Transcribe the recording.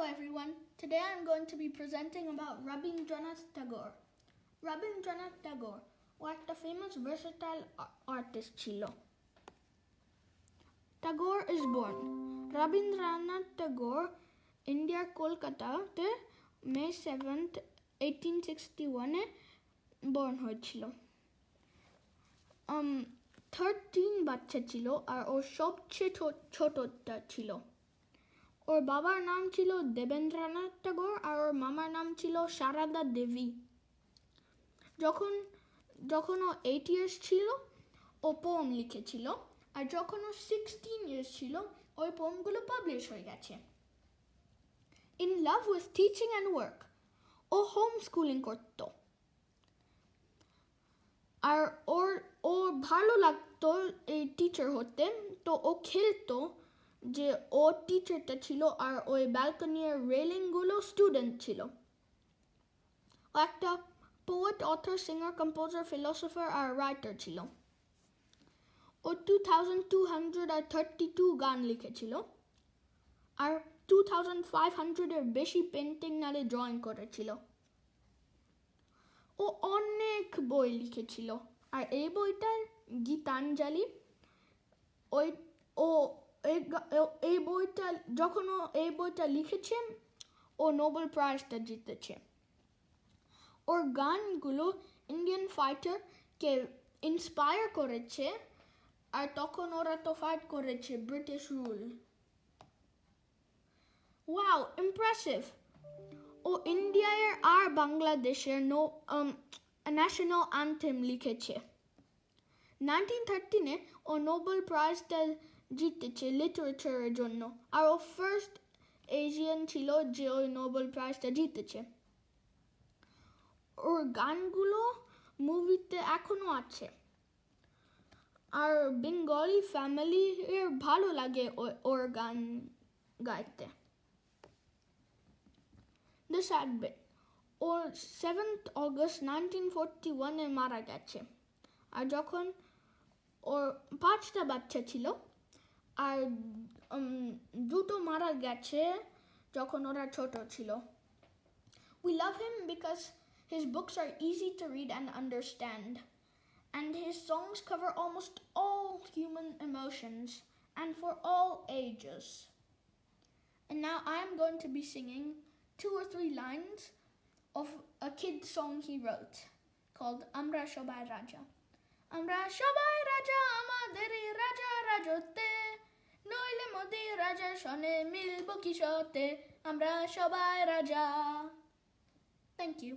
everyone. Today I'm going to be presenting about Rabindranath Tagore. Rabindranath Tagore was the famous versatile artist chilo. Tagore is born. Rabindranath Tagore, India, Kolkata, May 7th, 1861 born হয়েছিল। 13 বাচ্চা ছিল আর ওর সবচেয়ে ছোটটা ছিল। ওর বাবার নাম ছিল দেবেন্দ্রনাথ ট্যাগোর আর ওর মামার নাম ছিল সারদা দেবী। যখন ও 8 years ছিল ও পোয়েম লিখেছিল, আর যখন ও 16 years ছিল ওই পোয়েমগুলো পাবলিশ হয়ে গেছে। In love with teaching and work, ও হোম স্কুলিং করতো আর ওর ভালো লাগতো এই টিচার হতে, তো ও খেলতো যে ও টিচারটা ছিল আর ওই ব্যালকনির রেলিংগুলো স্টুডেন্ট ছিল। ও একটা poet, author, singer, composer, philosopher আর রাইটার ছিল। ও 2232 গান লিখেছিল আর 2500 বেশি পেন্টিং নালে ড্রয়িং করেছিল। ও অনেক বই লিখেছিল আর এই বইটা গীতাঞ্জলি। এই বইটা যখন ও এই বইটা লিখেছে ও নোবেল প্রাইজটা জিতেছে। ওর গানগুলো ইন্ডিয়ান ফাইটারকে ইন্সপায়ার করেছে, আর তখন ওরা তো ফাইট করেছে ব্রিটিশ রুল। Wow, impressive! ও ইন্ডিয়ার আর বাংলাদেশের ন্যাশনাল অ্যান্থেম লিখেছে। 1913 ও নোবেল প্রাইজটা জিতেছে লিটারেচারের জন্য, আর ও ফার্স্ট এশিয়ান ছিল যে ওই নোবেল প্রাইজটা জিতেছে। ওর গানগুলো মুভিতে এখনো আছে, আর বেঙ্গলি ফ্যামিলি এর ভালো লাগে ওর গান গাইতে। The sad bit, or 7th August 1941 মারা গেছে, আর যখন ওর 5টা বাচ্চা ছিল আর দুটো মারা গেছে যখন ওরা ছোট ছিল। We love him because his books are easy to read and understand, and his songs cover almost all human emotions and for all ages. And now I am going to be singing 2 or 3 lines of a kid song he wrote called Amra Shobai Raja. Amra Shobai Raja, Amaderi Raja Rajote, Noile Modi Raja Shone Milbo Kishote, Amra Shobai Raja. Thank you.